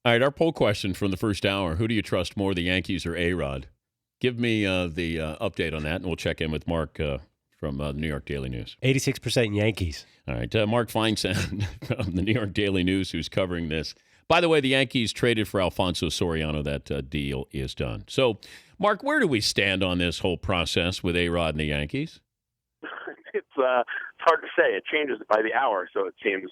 All right, our poll question from the first hour: who do you trust more, the Yankees or A-Rod? Give me the update on that, and we'll check in with Mark from the New York Daily News. 86% Yankees. All right, Mark Feinsand from the New York Daily News, who's covering this. By the way, the Yankees traded for Alfonso Soriano. That deal is done. So, Mark, where do we stand on this whole process with A-Rod and the Yankees? It's hard to say. It changes by the hour, so it seems.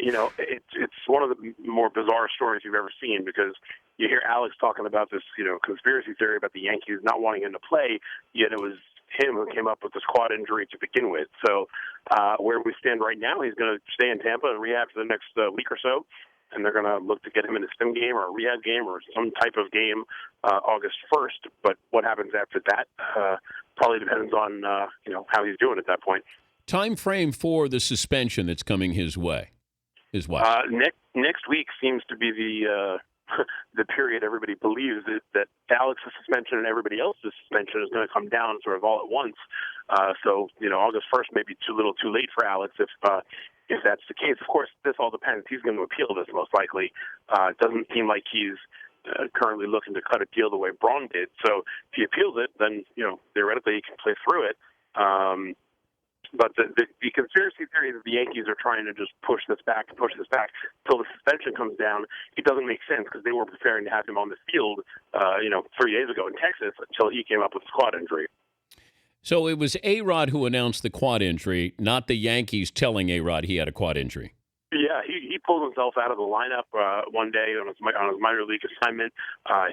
It's one of the more bizarre stories you've ever seen because you hear Alex talking about this, conspiracy theory about the Yankees not wanting him to play, yet it was him who came up with this quad injury to begin with. So where we stand right now, he's going to stay in Tampa and rehab for the next week or so, and they're going to look to get him in a stim game or a rehab game or some type of game August 1st. But what happens after that probably depends on how he's doing at that point. Time frame for the suspension that's coming his way is what? Next week seems to be the period everybody believes that Alex's suspension and everybody else's suspension is going to come down sort of all at once. So August 1st may be too little too late for Alex if that's the case. Of course, this all depends. He's going to appeal this most likely. It doesn't seem like he's currently looking to cut a deal the way Braun did. So if he appeals it, then theoretically he can play through it. But the conspiracy theory that the Yankees are trying to just push this back until the suspension comes down, it doesn't make sense because they were preparing to have him on the field, 3 days ago in Texas until he came up with his quad injury. So it was A-Rod who announced the quad injury, not the Yankees telling A-Rod he had a quad injury. Yeah, he pulled himself out of the lineup one day on his minor league assignment.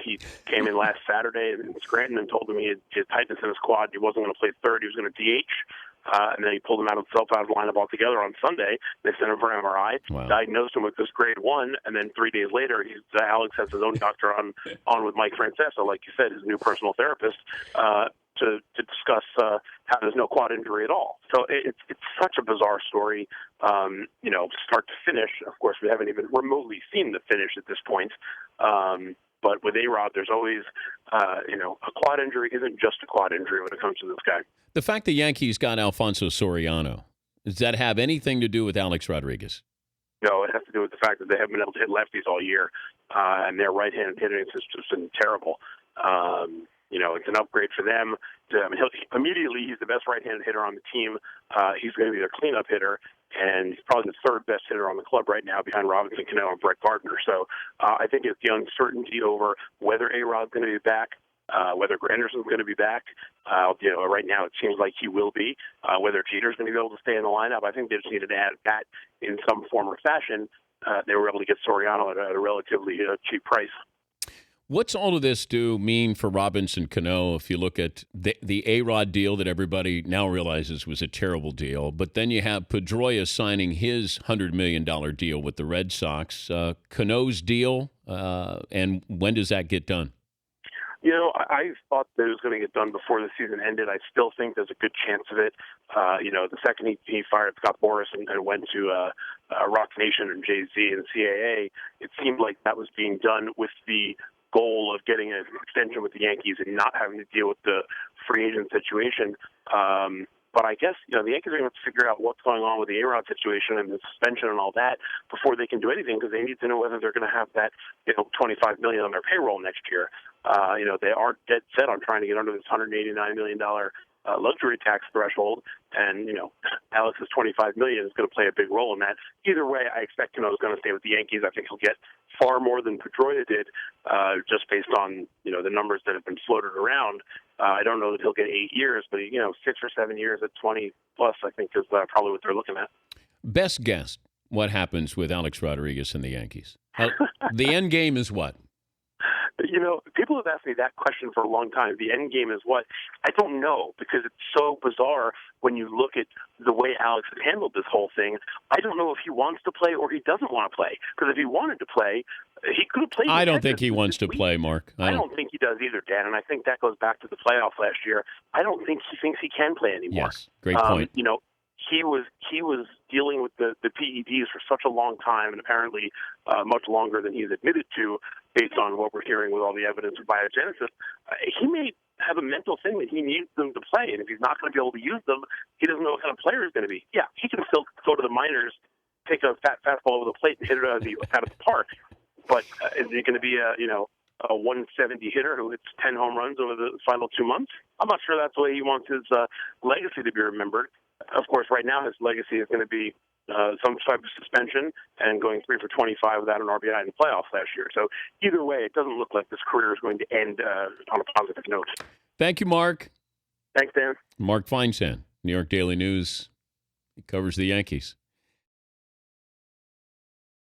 He came in last Saturday in Scranton and told him he had tightness in his quad. He wasn't going to play third. He was going to DH. And then he pulled himself out of the lineup altogether on Sunday. They sent him for MRI, diagnosed him with this grade 1, and then 3 days later, Alex has his own doctor on with Mike Francesa, like you said, his new personal therapist, to discuss how there's no quad injury at all. So it's such a bizarre story, start to finish. Of course, we haven't even remotely seen the finish at this point. But with A-Rod, there's always, a quad injury isn't just a quad injury when it comes to this guy. The fact the Yankees got Alfonso Soriano, does that have anything to do with Alex Rodriguez? No, it has to do with the fact that they haven't been able to hit lefties all year, and their right-handed hitting has just been terrible. It's an upgrade for them. Immediately, he's the best right-handed hitter on the team. He's going to be their cleanup hitter, and he's probably the third best hitter on the club right now behind Robinson Cano and Brett Gardner. So I think it's the uncertainty over whether A-Rod's going to be back, whether Granderson's going to be back. Right now it seems like he will be. Whether Jeter's going to be able to stay in the lineup, I think they just needed to add that in some form or fashion. They were able to get Soriano at a relatively cheap price. What's all of this mean for Robinson Cano if you look at the A-Rod deal that everybody now realizes was a terrible deal, but then you have Pedroia signing his $100 million deal with the Red Sox. Cano's deal, and when does that get done? I thought that it was going to get done before the season ended. I still think there's a good chance of it. The second he fired Scott Boras and went to Rock Nation and Jay-Z and CAA, it seemed like that was being done with the goal of getting an extension with the Yankees and not having to deal with the free agent situation. But I guess, the Yankees are going to have to figure out what's going on with the A-Rod situation and the suspension and all that before they can do anything because they need to know whether they're going to have that, $25 million on their payroll next year. They are dead set on trying to get under this $189 million luxury tax threshold, and Alex's $25 million is going to play a big role in that. Either way, I expect Cano is going to stay with the Yankees. I think he'll get far more than Pedroia did, just based on the numbers that have been floated around. I don't know that he'll get 8 years, but 6 or 7 years at 20 plus, I think is probably what they're looking at. Best guess what happens with Alex Rodriguez and the Yankees. The end game is what? People have asked me that question for a long time. The end game is what? I don't know because it's so bizarre when you look at the way Alex has handled this whole thing. I don't know if he wants to play or he doesn't want to play. Because if he wanted to play, he could have played. I don't think he wants to play, Mark. I don't think he does either, Dan. And I think that goes back to the playoffs last year. I don't think he thinks he can play anymore. Yes, great point. He was dealing with the PEDs for such a long time, and apparently much longer than he's admitted to, based on what we're hearing with all the evidence of biogenesis. He may have a mental thing that he needs them to play, and if he's not going to be able to use them, he doesn't know what kind of player he's going to be. Yeah, he can still go to the minors, take a fastball over the plate, and hit it out of the park. But is he going to be a 170 hitter who hits 10 home runs over the final 2 months? I'm not sure that's the way he wants his legacy to be remembered. Of course, right now his legacy is going to be some type of suspension and going 3 for 25 without an RBI in the playoffs last year. So either way, it doesn't look like this career is going to end on a positive note. Thank you, Mark. Thanks, Dan. Mark Feinsand, New York Daily News. He covers the Yankees.